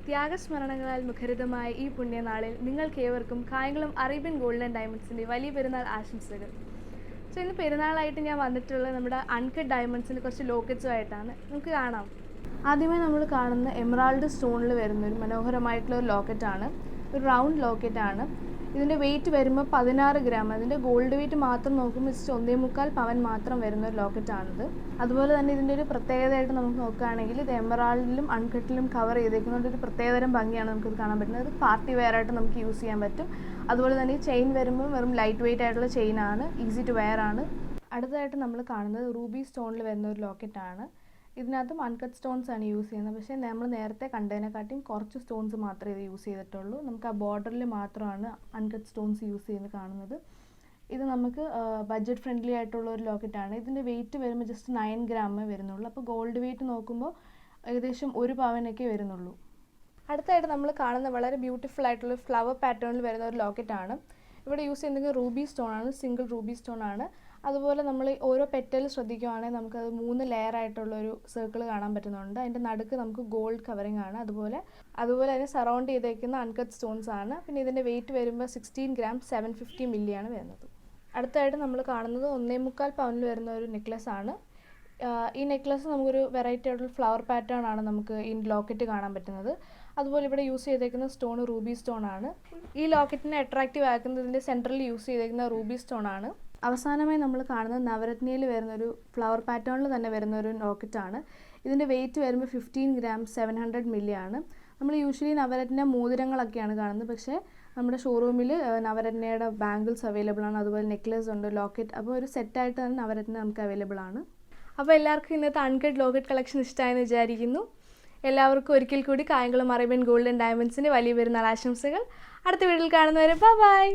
ത്യാഗസ്മരണങ്ങളാൽ മുഖരിതമായ ഈ പുണ്യനാളിൽ നിങ്ങൾക്കേവർക്കും Kayamkulam Arabian gold and ഡയമണ്ട്സിൻ്റെ വലിയ പെരുന്നാൾ ആശംസകൾ. സോ ഇന്ന് പെരുന്നാളായിട്ട് ഞാൻ വന്നിട്ടുള്ളത് നമ്മുടെ അൺകട്ട് ഡയമണ്ട്സിൻ്റെ കുറച്ച് ലോക്കറ്റ്സുമായിട്ടാണ്. നമുക്ക് കാണാം. ആദ്യമേ നമ്മൾ കാണുന്ന എമറാൾഡ് സ്റ്റോണിൽ വരുന്നൊരു മനോഹരമായിട്ടുള്ള ഒരു ലോക്കറ്റാണ്. ഒരു റൗണ്ട് ലോക്കറ്റാണ്. ഇതിൻ്റെ വെയിറ്റ് വരുമ്പോൾ 16 ഗ്രാം. അതിൻ്റെ ഗോൾഡ് വെയിറ്റ് മാത്രം നോക്കുമ്പോൾ ജസ്റ്റ് 1.25 പവൻ മാത്രം വരുന്ന ഒരു ലോക്കറ്റാണിത്. അതുപോലെ തന്നെ ഇതിൻ്റെ ഒരു പ്രത്യേകതയായിട്ട് നമുക്ക് നോക്കുകയാണെങ്കിൽ ഇത് എമറാൾഡിലും അൺകട്ടിലും കവർ ചെയ്തേക്കുന്നതുകൊണ്ട് ഒരു പ്രത്യേകതരം ഭംഗിയാണ് നമുക്കിത് കാണാൻ പറ്റുന്നത്. ഇത് പാർട്ടി വെയർ ആയിട്ട് നമുക്ക് യൂസ് ചെയ്യാൻ പറ്റും. അതുപോലെ തന്നെ ഈ ചെയിൻ വരുമ്പോൾ വെറും ലൈറ്റ് വെയിറ്റ് ആയിട്ടുള്ള ചെയിനാണ്, ഈസി ടു വെയർ ആണ്. അടുത്തതായിട്ട് നമ്മൾ കാണുന്നത് റൂബി സ്റ്റോണിൽ വരുന്ന ഒരു ലോക്കറ്റാണ്. ഇതിനകത്തും അൺകട്ട് സ്റ്റോൺസ് ആണ് യൂസ് ചെയ്യുന്നത്. പക്ഷേ നമ്മൾ നേരത്തെ കണ്ടതിനെക്കാട്ടിയും കുറച്ച് സ്റ്റോൺസ് മാത്രമേ ഇത് യൂസ് ചെയ്തിട്ടുള്ളൂ. നമുക്ക് ആ ബോർഡറിൽ മാത്രമാണ് അൺകട്ട് സ്റ്റോൺസ് യൂസ് ചെയ്യുന്നത് കാണുന്നത്. ഇത് നമുക്ക് ബഡ്ജറ്റ് ഫ്രണ്ട്ലി ആയിട്ടുള്ള ഒരു ലോക്കറ്റാണ്. ഇതിൻ്റെ വെയിറ്റ് വരുമ്പോൾ ജസ്റ്റ് 9 ഗ്രാമേ വരുന്നുള്ളൂ. അപ്പോൾ ഗോൾഡ് വെയിറ്റ് നോക്കുമ്പോൾ ഏകദേശം 1 പവനൊക്കെ വരുന്നുള്ളൂ. അടുത്തായിട്ട് നമ്മൾ കാണുന്ന വളരെ ബ്യൂട്ടിഫുൾ ആയിട്ടുള്ള ഫ്ലവർ പാറ്റേണിൽ വരുന്ന ഒരു ലോക്കറ്റാണ്. ഇവിടെ യൂസ് ചെയ്യുന്നത് റൂബി സ്റ്റോൺ ആണ്, സിംഗിൾ റൂബി സ്റ്റോൺ ആണ്. അതുപോലെ നമ്മൾ ഓരോ പെറ്റൽ ശ്രദ്ധിക്കുകയാണെങ്കിൽ നമുക്കത് 3 ലെയർ ആയിട്ടുള്ളൊരു സർക്കിൾ കാണാൻ പറ്റുന്നുണ്ട്. അതിൻ്റെ നടുക്ക് നമുക്ക് ഗോൾഡ് കവറിങ് ആണ്. അതുപോലെ അതിനെ സറൗണ്ട് ചെയ്തേക്കുന്ന അൺകട്ട് സ്റ്റോൺസ് ആണ്. പിന്നെ ഇതിൻ്റെ വെയിറ്റ് വരുമ്പോൾ 16 ഗ്രാം 750 മില്ലി ആണ് വരുന്നത്. അടുത്തായിട്ട് നമ്മൾ കാണുന്നത് 1.25 പവനിൽ വരുന്ന ഒരു നെക്ലസ് ആണ്. ഈ നെക്ലസ് നമുക്കൊരു വെറൈറ്റി ആയിട്ടുള്ള ഫ്ലവർ പാറ്റേൺ ആണ് നമുക്ക് ഈ ലോക്കറ്റ് കാണാൻ പറ്റുന്നത്. അതുപോലെ ഇവിടെ യൂസ് ചെയ്തേക്കുന്ന സ്റ്റോൺ റൂബി സ്റ്റോൺ ആണ്. ഈ ലോക്കറ്റിനെ അട്രാക്റ്റീവ് ആക്കുന്നതിൻ്റെ സെൻട്രലിൽ യൂസ് ചെയ്തേക്കുന്ന റൂബി സ്റ്റോൺ ആണ്. അവസാനമായി നമ്മൾ കാണുന്നത് നവരത്നയിൽ വരുന്നൊരു ഫ്ലവർ പാറ്റേണിൽ തന്നെ വരുന്നൊരു ലോക്കറ്റാണ്. ഇതിൻ്റെ വെയിറ്റ് വരുമ്പോൾ 15 ഗ്രാം 700 മില്ലി ആണ്. നമ്മൾ യൂഷ്വലി നവരത്ന മോതിരങ്ങളൊക്കെയാണ് കാണുന്നത്. പക്ഷേ നമ്മുടെ ഷോറൂമിൽ നവരത്നയുടെ ബാംഗിൾസ് അവൈലബിൾ ആണ്. അതുപോലെ നെക്ലസ് ഉണ്ട്, ലോക്കറ്റ്. അപ്പോൾ ഒരു സെറ്റായിട്ട് തന്നെ നവരത്ന നമുക്ക് അവൈലബിൾ ആണ്. അപ്പോൾ എല്ലാവർക്കും ഇന്നത്തെ അൺകട്ട് ലോക്കറ്റ് കളക്ഷൻ ഇഷ്ടമായെന്ന് വിചാരിക്കുന്നു. എല്ലാവർക്കും ഒരിക്കൽ കൂടി കായംകുളം അറേബ്യൻ ഗോൾഡ് ആൻഡ് ഡയമണ്ട്സിൻ്റെ വലിയ പെരുന്നാൾ ആശംസകൾ. അടുത്ത വീഡിയോയിൽ കാണുന്നവരെ ബൈ.